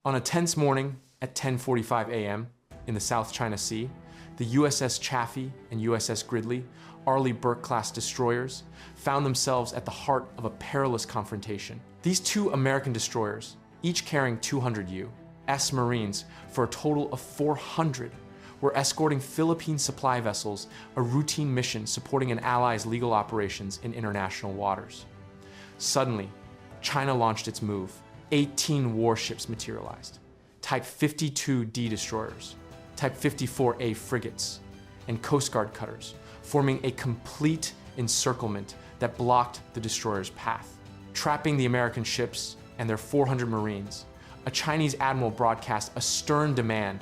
On a tense morning at 10:45 a.m. in the South China Sea, the USS Chaffee and USS Gridley, Arleigh Burke-class destroyers, found themselves at the heart of a perilous confrontation. These two American destroyers, each carrying 200 U.S. Marines for a total of 400, were escorting Philippine supply vessels, a routine mission supporting an ally's legal operations in international waters. Suddenly, China launched its move. 18 warships materialized, Type 52D destroyers, Type 54A frigates, and Coast Guard cutters, forming a complete encirclement that blocked the destroyer's path. Trapping the American ships and their 400 Marines, a Chinese admiral broadcast a stern demand: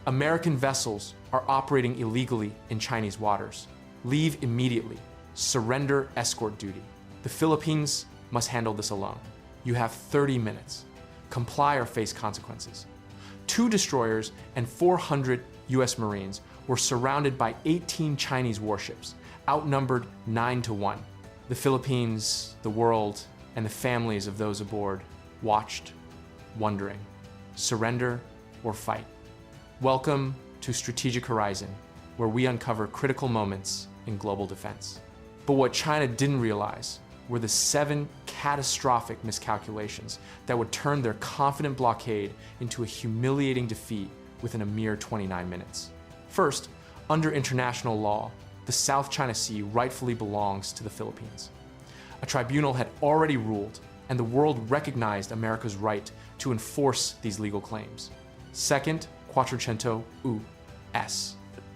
American vessels are operating illegally in Chinese waters. Leave immediately. Surrender escort duty. The Philippines must handle this alone. You have 30 minutes. Comply or face consequences. 2 destroyers and 400 U.S. Marines were surrounded by 18 Chinese warships, outnumbered 9-1. The Philippines, the world, and the families of those aboard watched, wondering, surrender or fight. Welcome to Strategic Horizon, where we uncover critical moments in global defense. But what China didn't realize were the 7 catastrophic miscalculations that would turn their confident blockade into a humiliating defeat within a mere 29 minutes. First, under international law, the South China Sea rightfully belongs to the Philippines. A tribunal had already ruled, and the world recognized America's right to enforce these legal claims. Second, Quattrocento U.S.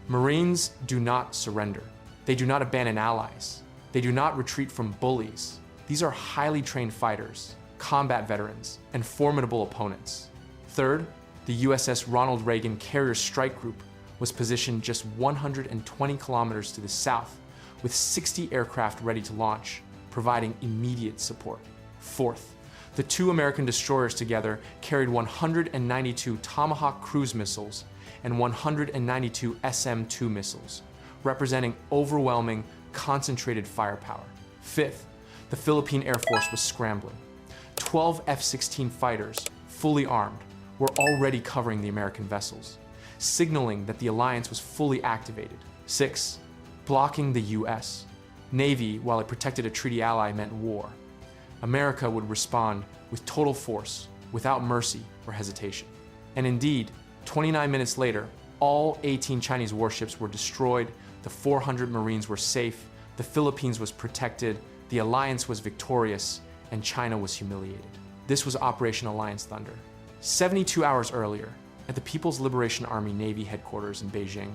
Marines do not surrender. They do not abandon allies. They do not retreat from bullies. These are highly trained fighters, combat veterans, and formidable opponents. Third, the USS Ronald Reagan Carrier Strike Group was positioned just 120 kilometers to the south, with 60 aircraft ready to launch, providing immediate support. Fourth, the 2 American destroyers together carried 192 Tomahawk cruise missiles and 192 SM-2 missiles, representing overwhelming, concentrated firepower. Fifth, the Philippine Air Force was scrambling. 12 F-16 fighters, fully armed, were already covering the American vessels, signaling that the alliance was fully activated. 6. Blocking the U.S. Navy, while it protected a treaty ally, meant war. America would respond with total force, without mercy or hesitation. And indeed, 29 minutes later, all 18 Chinese warships were destroyed, the 400 Marines were safe, the Philippines was protected, the alliance was victorious, and China was humiliated. This was Operation Alliance Thunder. 72 hours earlier, at the People's Liberation Army Navy headquarters in Beijing,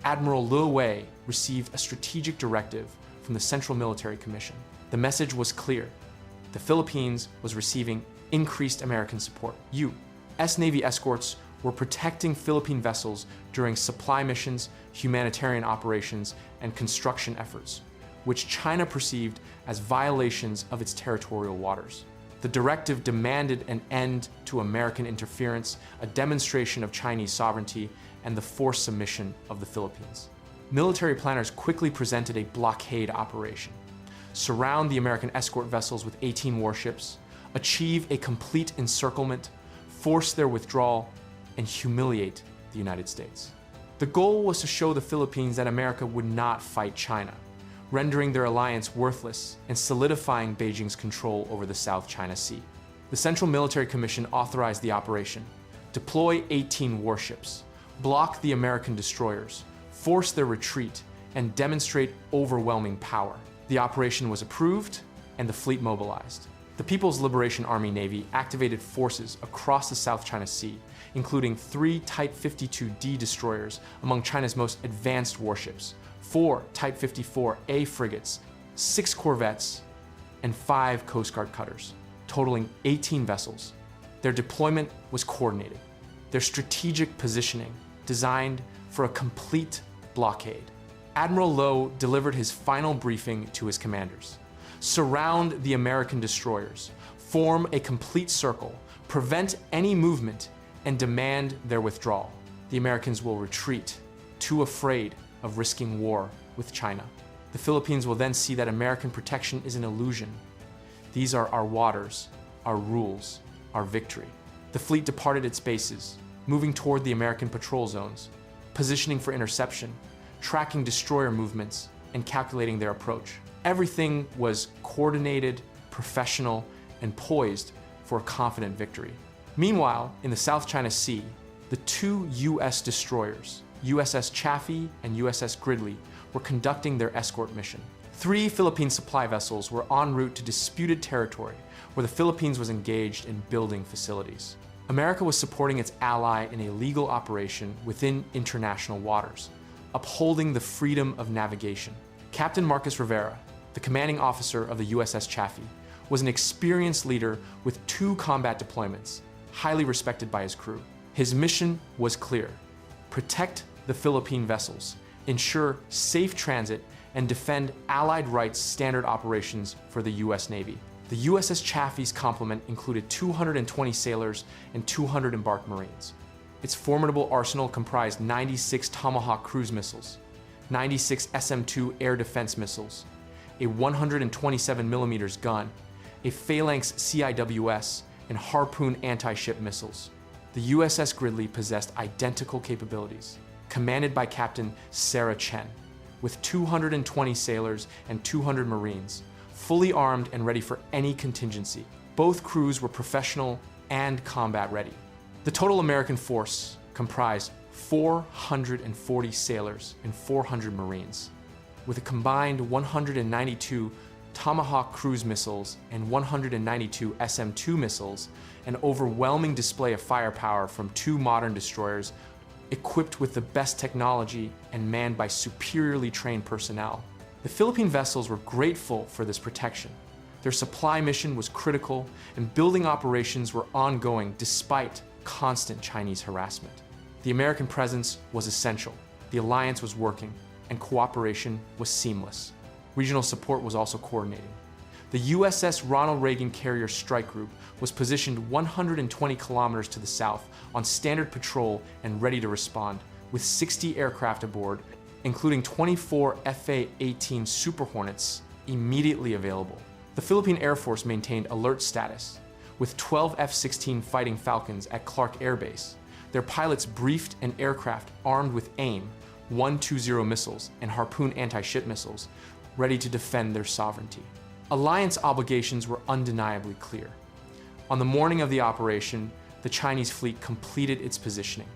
Admiral Liu Wei received a strategic directive from the Central Military Commission. The message was clear. The Philippines was receiving increased American support. U.S. Navy escorts were protecting Philippine vessels during supply missions, humanitarian operations, and construction efforts, which China perceived as violations of its territorial waters. The directive demanded an end to American interference, a demonstration of Chinese sovereignty, and the forced submission of the Philippines. Military planners quickly presented a blockade operation: surround the American escort vessels with 18 warships, achieve a complete encirclement, force their withdrawal, and humiliate the United States. The goal was to show the Philippines that America would not fight China, rendering their alliance worthless and solidifying Beijing's control over the South China Sea. The Central Military Commission authorized the operation: deploy 18 warships, block the American destroyers, force their retreat, and demonstrate overwhelming power. The operation was approved, and the fleet mobilized. The People's Liberation Army Navy activated forces across the South China Sea, including 3 Type 52D destroyers among China's most advanced warships, 4 Type 54A frigates, 6 corvettes, and 5 Coast Guard cutters, totaling 18 vessels. Their deployment was coordinated, their strategic positioning designed for a complete blockade. Admiral Lowe delivered his final briefing to his commanders: surround the American destroyers, form a complete circle, prevent any movement, and demand their withdrawal. The Americans will retreat, too afraid of risking war with China. The Philippines will then see that American protection is an illusion. These are our waters, our rules, our victory. The fleet departed its bases, moving toward the American patrol zones, positioning for interception, tracking destroyer movements, and calculating their approach. Everything was coordinated, professional, and poised for a confident victory. Meanwhile, in the South China Sea, the two U.S. destroyers, USS Chaffee and USS Gridley, were conducting their escort mission. 3 Philippine supply vessels were en route to disputed territory where the Philippines was engaged in building facilities. America was supporting its ally in a legal operation within international waters, upholding the freedom of navigation. Captain Marcus Rivera, the commanding officer of the USS Chaffee, was an experienced leader with 2 combat deployments, highly respected by his crew. His mission was clear: protect the Philippine vessels, ensure safe transit, and defend Allied rights standard operations for the U.S. Navy. The USS Chaffee's complement included 220 sailors and 200 embarked Marines. Its formidable arsenal comprised 96 Tomahawk cruise missiles, 96 SM-2 air defense missiles, a 127mm gun, a Phalanx CIWS, and Harpoon anti-ship missiles. The USS Gridley possessed identical capabilities, commanded by Captain Sarah Chen, with 220 sailors and 200 Marines, fully armed and ready for any contingency. Both crews were professional and combat ready. The total American force comprised 440 sailors and 400 Marines, with a combined 192 Tomahawk cruise missiles and 192 SM-2 missiles, an overwhelming display of firepower from 2 modern destroyers equipped with the best technology and manned by superiorly trained personnel. The Philippine vessels were grateful for this protection. Their supply mission was critical, and building operations were ongoing despite constant Chinese harassment. The American presence was essential, the alliance was working, and cooperation was seamless. Regional support was also coordinating. The USS Ronald Reagan Carrier Strike Group was positioned 120 kilometers to the south on standard patrol and ready to respond, with 60 aircraft aboard, including 24 FA-18 Super Hornets immediately available. The Philippine Air Force maintained alert status, with 12 F-16 Fighting Falcons at Clark Air Base. Their pilots briefed an aircraft armed with AIM 120 missiles and Harpoon anti-ship missiles, ready to defend their sovereignty. Alliance obligations were undeniably clear. On the morning of the operation, the Chinese fleet completed its positioning,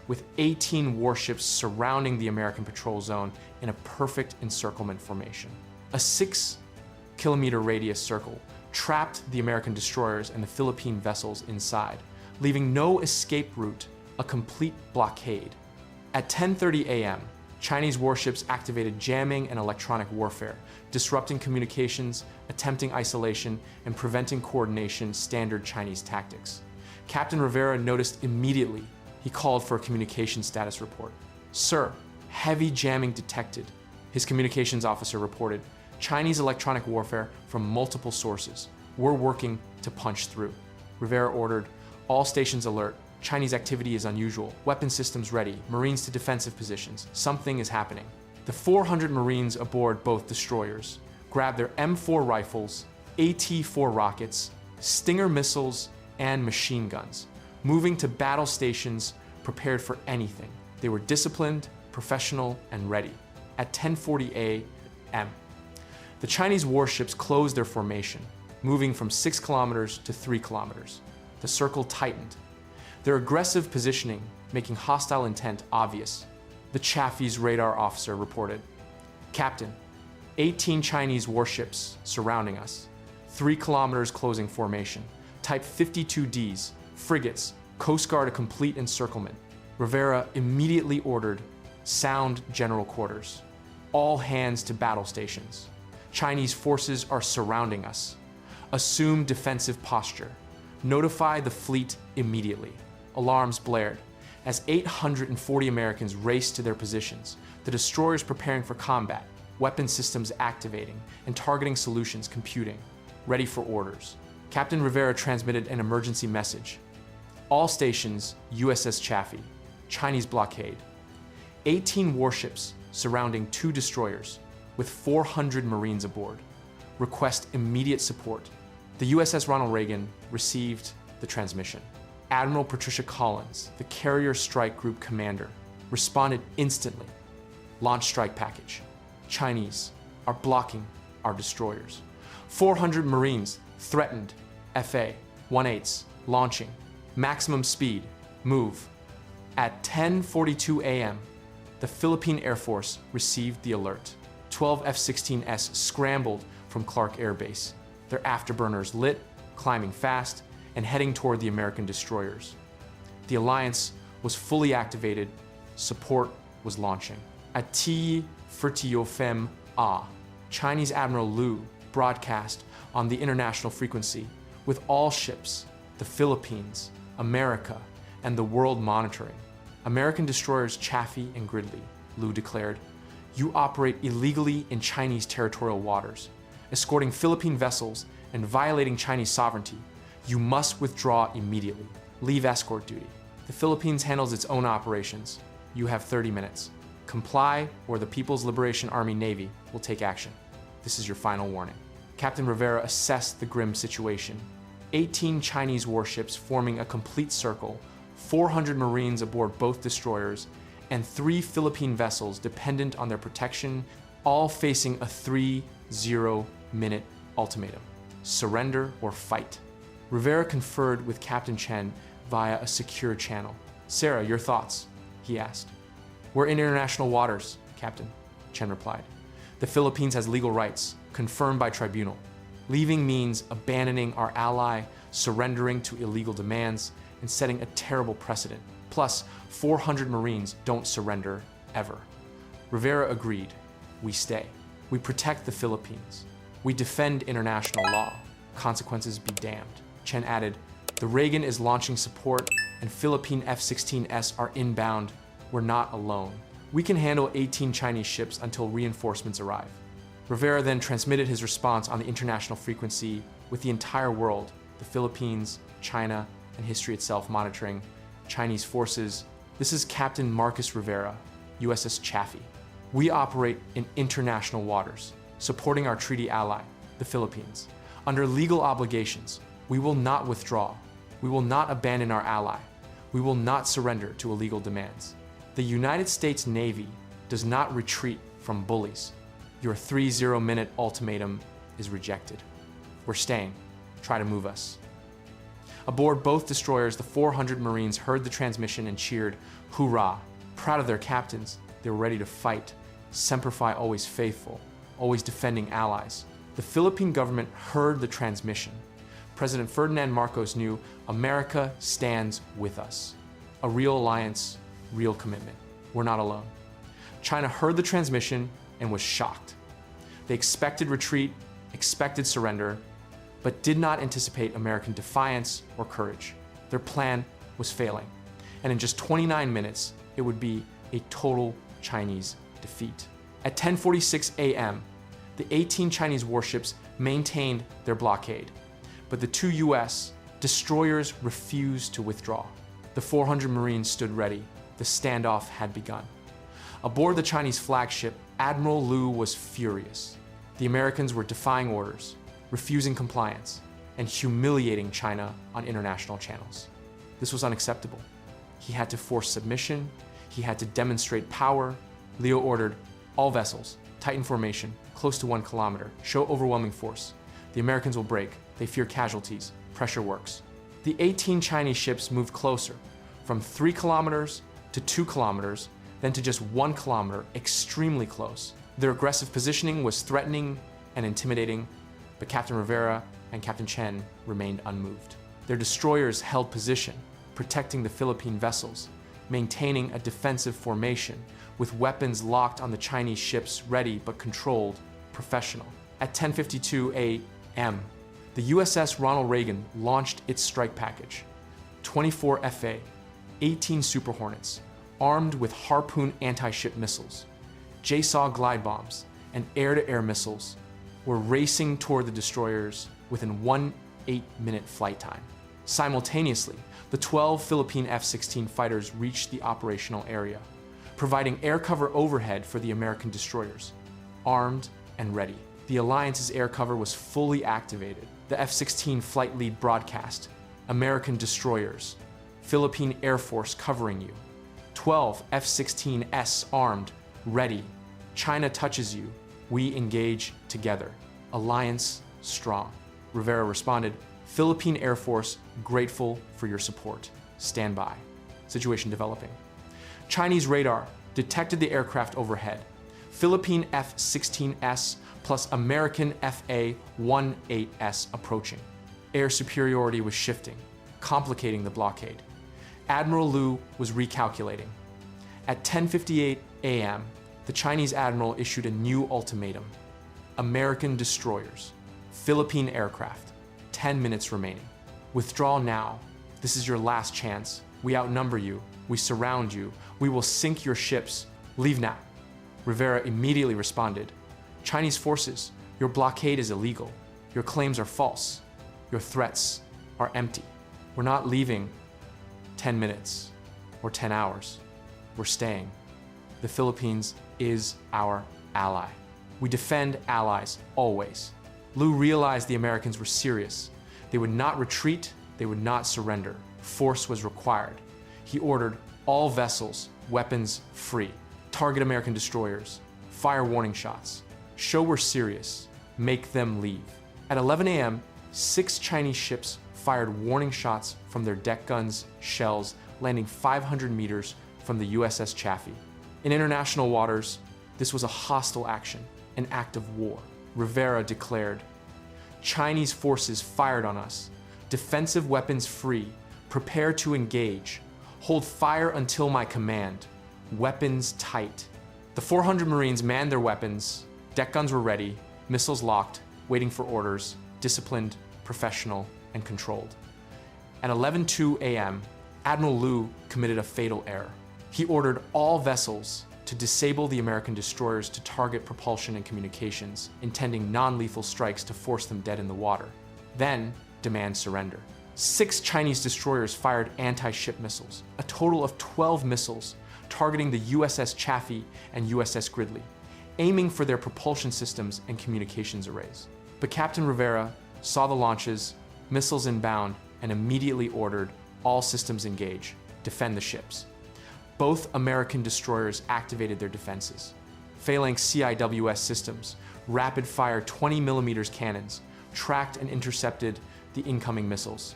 with 18 warships surrounding the American patrol zone in a perfect encirclement formation. A 6-kilometer radius circle trapped the American destroyers and the Philippine vessels inside, leaving no escape route, a complete blockade. At 10:30 a.m., Chinese warships activated jamming and electronic warfare, disrupting communications, attempting isolation, and preventing coordination, standard Chinese tactics. Captain Rivera noticed immediately. He called for a communication status report. "Sir, heavy jamming detected," his communications officer reported. "Chinese electronic warfare from multiple sources. We're working to punch through." Rivera ordered, "All stations alert. Chinese activity is unusual. Weapon systems ready. Marines to defensive positions. Something is happening." The 400 Marines aboard both destroyers grabbed their M4 rifles, AT-4 rockets, Stinger missiles, and machine guns, moving to battle stations prepared for anything. They were disciplined, professional, and ready. At 10:40 a.m., the Chinese warships closed their formation, moving from 6 kilometers to 3 kilometers. The circle tightened, their aggressive positioning making hostile intent obvious. The Chaffee's radar officer reported, "Captain, 18 Chinese warships surrounding us, 3 kilometers closing formation, Type 52Ds, frigates, Coast Guard a complete encirclement." Rivera immediately ordered, "Sound general quarters. All hands to battle stations. Chinese forces are surrounding us. Assume defensive posture. Notify the fleet immediately." Alarms blared as 840 Americans raced to their positions, the destroyers preparing for combat, weapon systems activating, and targeting solutions computing, ready for orders. Captain Rivera transmitted an emergency message. "All stations, USS Chaffee, Chinese blockade. 18 warships surrounding 2 destroyers with 400 Marines aboard. Request immediate support." The USS Ronald Reagan received the transmission. Admiral Patricia Collins, the Carrier Strike Group commander, responded instantly. Launch strike package. Chinese are blocking our destroyers. 400 Marines threatened. FA 1/8 launching. Maximum speed. Move. At 10:42 a.m., the Philippine Air Force received the alert. 12 F-16S scrambled from Clark Air Base, their afterburners lit, climbing fast, and heading toward the American destroyers. The alliance was fully activated. Support was launching. At T-40 A, Chinese Admiral Liu broadcast on the international frequency with all ships, the Philippines, America, and the world monitoring. American destroyers Chaffee and Gridley, Liu declared, "You operate illegally in Chinese territorial waters, escorting Philippine vessels and violating Chinese sovereignty. You must withdraw immediately. Leave escort duty. The Philippines handles its own operations. You have 30 minutes. Comply, or the People's Liberation Army Navy will take action. This is your final warning." Captain Rivera assessed the grim situation. 18 Chinese warships forming a complete circle, 400 Marines aboard both destroyers, and 3 Philippine vessels dependent on their protection, all facing a 30-minute ultimatum: surrender or fight. Rivera conferred with Captain Chen via a secure channel. "Sarah, your thoughts?" he asked. "We're in international waters, Captain," Chen replied. "The Philippines has legal rights, confirmed by tribunal. Leaving means abandoning our ally, surrendering to illegal demands, and setting a terrible precedent. Plus, 400 Marines don't surrender, ever." Rivera agreed. "We stay. We protect the Philippines. We defend international law. Consequences be damned." Chen added, "The Reagan is launching support, and Philippine F-16S are inbound. We're not alone. We can handle 18 Chinese ships until reinforcements arrive." Rivera then transmitted his response on the international frequency with the entire world, the Philippines, China, and history itself monitoring. Chinese forces. "This is Captain Marcus Rivera, USS Chaffee. We operate in international waters, supporting our treaty ally, the Philippines. Under legal obligations, we will not withdraw. We will not abandon our ally. We will not surrender to illegal demands. The United States Navy does not retreat from bullies. Your 30-minute ultimatum is rejected. We're staying. Try to move us." Aboard both destroyers, the 400 Marines heard the transmission and cheered, "Hoorah!" Proud of their captains, they were ready to fight. Semper Fi, always faithful, always defending allies. The Philippine government heard the transmission. President Ferdinand Marcos knew America stands with us. A real alliance, real commitment. We're not alone. China heard the transmission and was shocked. They expected retreat, expected surrender, but did not anticipate American defiance or courage. Their plan was failing, and in just 29 minutes, it would be a total Chinese defeat. At 10:46 a.m., the 18 Chinese warships maintained their blockade, but the 2 U.S. destroyers refused to withdraw. The 400 Marines stood ready. The standoff had begun. Aboard the Chinese flagship, Admiral Liu was furious. The Americans were defying orders, refusing compliance, and humiliating China on international channels. This was unacceptable. He had to force submission. He had to demonstrate power. Liu ordered all vessels, tighten formation, close to 1 kilometer, show overwhelming force. The Americans will break. They fear casualties. Pressure works. The 18 Chinese ships moved closer, from 3 kilometers to 2 kilometers, then to just 1 kilometer, extremely close. Their aggressive positioning was threatening and intimidating, but Captain Rivera and Captain Chen remained unmoved. Their destroyers held position, protecting the Philippine vessels, maintaining a defensive formation, with weapons locked on the Chinese ships, ready but controlled, professional. At 10:52 a.m., the USS Ronald Reagan launched its strike package. 24 FA, 18 Super Hornets, armed with Harpoon anti-ship missiles, JSAW glide bombs, and air-to-air missiles, were racing toward the destroyers within 1 8-minute flight time. Simultaneously, the 12 Philippine F-16 fighters reached the operational area, providing air cover overhead for the American destroyers, armed and ready. The Alliance's air cover was fully activated. The F-16 flight lead broadcast, "American destroyers, Philippine Air Force covering you. 12 F-16S armed, ready. China touches you. We engage together. Alliance strong. Rivera responded, Philippine Air Force grateful for your support. Stand by. Situation developing. Chinese radar detected the aircraft overhead. Philippine F-16S plus American FA-18S approaching. Air superiority was shifting, complicating the blockade. Admiral Liu was recalculating. At 10:58 a.m., the Chinese admiral issued a new ultimatum. American destroyers, Philippine aircraft, 10 minutes remaining. Withdraw now. This is your last chance. We outnumber you. We surround you. We will sink your ships. Leave now. Rivera immediately responded, Chinese forces, your blockade is illegal. Your claims are false. Your threats are empty. We're not leaving 10 minutes or 10 hours. We're staying. The Philippines is our ally. We defend allies always. Liu realized the Americans were serious. They would not retreat. They would not surrender. Force was required. He ordered all vessels, weapons free. Target American destroyers. Fire warning shots. Show we're serious. Make them leave. At 11 a.m., 6 Chinese ships fired warning shots from their deck guns, shells, landing 500 meters from the USS Chaffee. In international waters, this was a hostile action, an act of war. Rivera declared, Chinese forces fired on us. Defensive weapons free. Prepare to engage. Hold fire until my command. Weapons tight. The 400 Marines manned their weapons. Deck guns were ready, missiles locked, waiting for orders, disciplined, professional, and controlled. At 11:02 a.m., Admiral Liu committed a fatal error. He ordered all vessels to disable the American destroyers to target propulsion and communications, intending non-lethal strikes to force them dead in the water, then demand surrender. 6 Chinese destroyers fired anti-ship missiles, a total of 12 missiles, targeting the USS Chaffee and USS Gridley, aiming for their propulsion systems and communications arrays. But Captain Rivera saw the launches, missiles inbound, and immediately ordered all systems engage, defend the ships. Both American destroyers activated their defenses. Phalanx CIWS systems, rapid-fire 20mm cannons, tracked and intercepted the incoming missiles.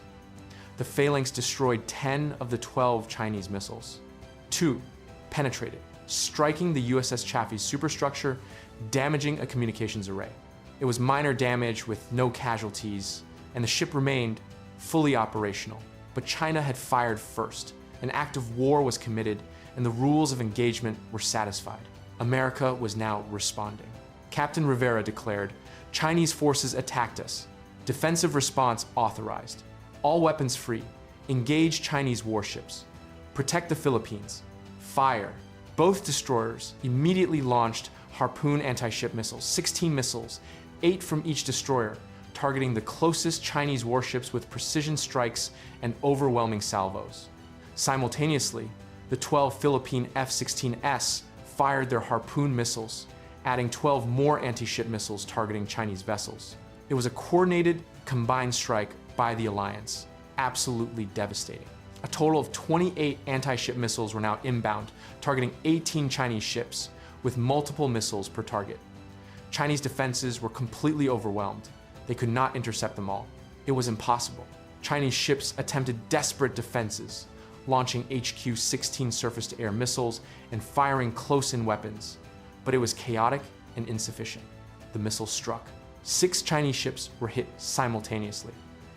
The Phalanx destroyed 10 of the 12 Chinese missiles. 2 penetrated, striking the USS Chaffee's superstructure, damaging a communications array. It was minor damage with no casualties, and the ship remained fully operational. But China had fired first. An act of war was committed, and the rules of engagement were satisfied. America was now responding. Captain Rivera declared, Chinese forces attacked us. Defensive response authorized. All weapons free. Engage Chinese warships. Protect the Philippines. Fire. Both destroyers immediately launched Harpoon anti-ship missiles, 16 missiles, 8 from each destroyer, targeting the closest Chinese warships with precision strikes and overwhelming salvos. Simultaneously, the 12 Philippine F-16S fired their Harpoon missiles, adding 12 more anti-ship missiles targeting Chinese vessels. It was a coordinated, combined strike by the alliance, absolutely devastating. A total of 28 anti-ship missiles were now inbound, targeting 18 Chinese ships, with multiple missiles per target. Chinese defenses were completely overwhelmed. They could not intercept them all. It was impossible. Chinese ships attempted desperate defenses, launching HQ-16 surface-to-air missiles and firing close-in weapons. But it was chaotic and insufficient. The missiles struck. 6 Chinese ships were hit simultaneously.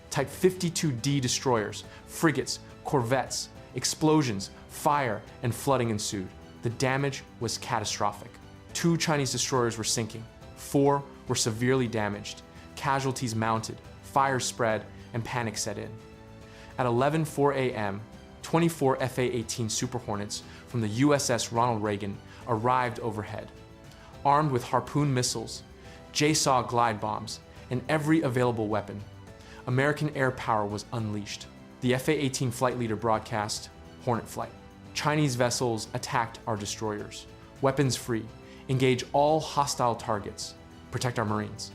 Type 52D destroyers, frigates, corvettes, explosions, fire, and flooding ensued. The damage was catastrophic. 2 Chinese destroyers were sinking. 4 were severely damaged. Casualties mounted, fire spread, and panic set in. At 11:04 a.m., 24 FA-18 Super Hornets from the USS Ronald Reagan arrived overhead. Armed with Harpoon missiles, JSAW glide bombs, and every available weapon, American air power was unleashed. The FA-18 flight leader broadcast, Hornet flight. Chinese vessels attacked our destroyers. Weapons free. Engage all hostile targets. Protect our Marines.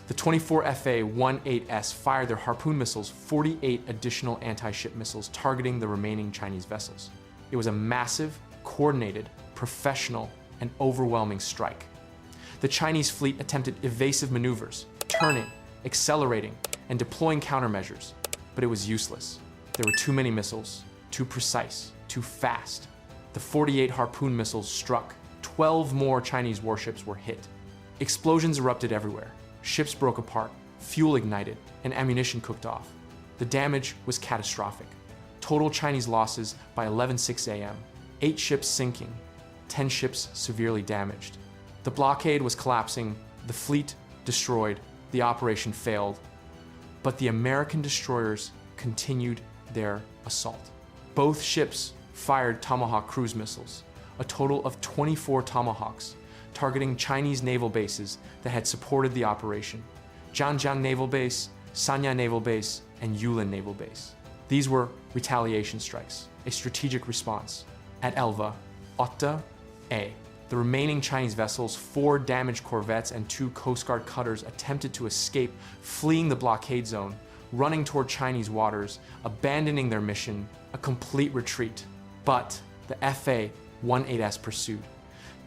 The 24 FA-18S fired their Harpoon missiles 48 additional anti-ship missiles targeting the remaining Chinese vessels. It was a massive, coordinated, professional, and overwhelming strike. The Chinese fleet attempted evasive maneuvers, turning, accelerating, and deploying countermeasures, but it was useless. There were too many missiles, too precise, too fast. The 48 Harpoon missiles struck. 12 more Chinese warships were hit. Explosions erupted everywhere. Ships broke apart, fuel ignited, and ammunition cooked off. The damage was catastrophic. Total Chinese losses by 11:06 a.m. 8 ships sinking, 10 ships severely damaged. The blockade was collapsing, the fleet destroyed, the operation failed. But the American destroyers continued their assault. Both ships fired Tomahawk cruise missiles, a total of 24 Tomahawks, targeting Chinese naval bases that had supported the operation: Zhangjiang Naval Base, Sanya Naval Base, and Yulin Naval Base. These were retaliation strikes, a strategic response. At Elva, Otta A, the remaining Chinese vessels, 4 damaged corvettes and 2 Coast Guard cutters attempted to escape, fleeing the blockade zone, running toward Chinese waters, abandoning their mission, a complete retreat. But the FA-18S pursued.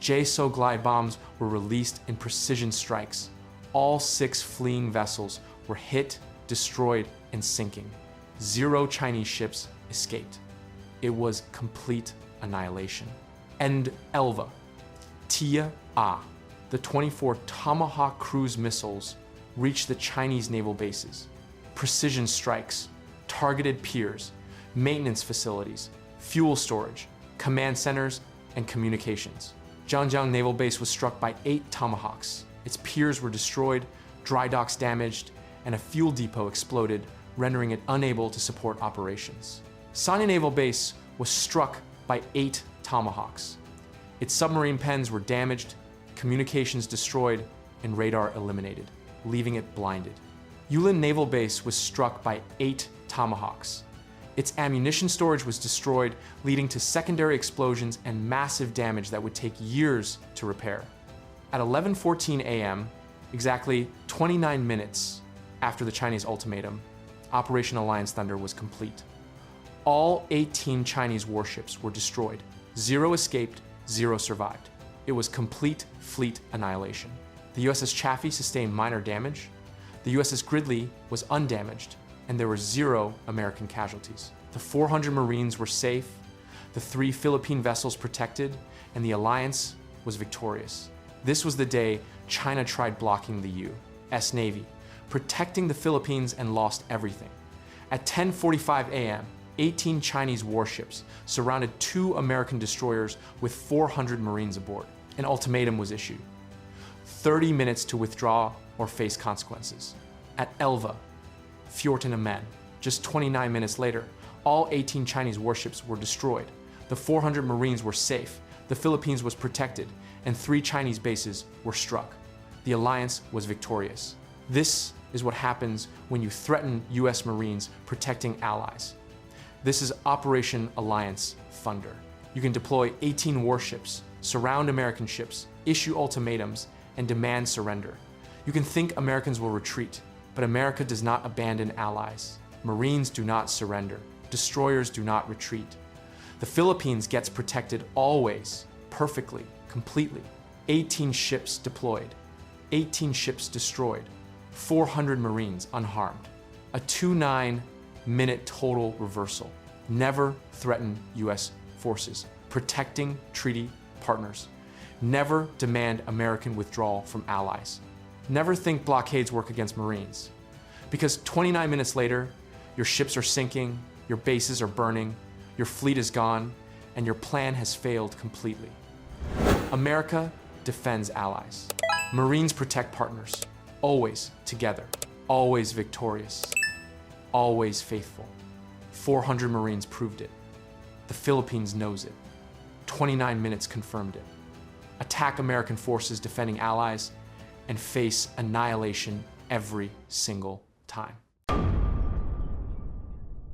JSO glide bombs were released in precision strikes. All 6 fleeing vessels were hit, destroyed, and sinking. 0 Chinese ships escaped. It was complete annihilation. And Elva, Tia A, the 24 Tomahawk cruise missiles reached the Chinese naval bases. Precision strikes, targeted piers, maintenance facilities, fuel storage, command centers, and communications. Zhangjiang Naval Base was struck by 8 Tomahawks. Its piers were destroyed, dry docks damaged, and a fuel depot exploded, rendering it unable to support operations. Sanya Naval Base was struck by 8 Tomahawks. Its submarine pens were damaged, communications destroyed, and radar eliminated, leaving it blinded. Yulin Naval Base was struck by 8 Tomahawks. Its ammunition storage was destroyed, leading to secondary explosions and massive damage that would take years to repair. At 11:14 a.m., exactly 29 minutes after the Chinese ultimatum, Operation Alliance Thunder was complete. All 18 Chinese warships were destroyed. 0 escaped, 0 survived. It was complete fleet annihilation. The USS Chaffee sustained minor damage. The USS Gridley was undamaged, and there were 0 American casualties. The 400 Marines were safe, the 3 Philippine vessels protected, and the Alliance was victorious. This was the day China tried blocking the U.S. Navy, protecting the Philippines, and lost everything. At 10:45 a.m., 18 Chinese warships surrounded 2 American destroyers with 400 Marines aboard. An ultimatum was issued: 30 minutes to withdraw or face consequences. At Elva, Fjorton Amen, just 29 minutes later, all 18 Chinese warships were destroyed. The 400 Marines were safe, the Philippines was protected, and 3 Chinese bases were struck. The Alliance was victorious. This is what happens when you threaten US Marines protecting allies. This is Operation Alliance Thunder. You can deploy 18 warships, surround American ships, issue ultimatums, and demand surrender. You can think Americans will retreat, but America does not abandon allies. Marines do not surrender. Destroyers do not retreat. The Philippines gets protected always, perfectly, completely. 18 ships deployed, 18 ships destroyed, 400 Marines unharmed. A 29-minute total reversal. Never threaten US forces, protecting treaty partners. Never demand American withdrawal from allies. Never think blockades work against Marines. Because 29 minutes later, your ships are sinking, your bases are burning, your fleet is gone, and your plan has failed completely. America defends allies. Marines protect partners. Always together. Always victorious. Always faithful. 400 Marines proved it. The Philippines knows it. 29 minutes confirmed it. Attack American forces defending allies and face annihilation every single time.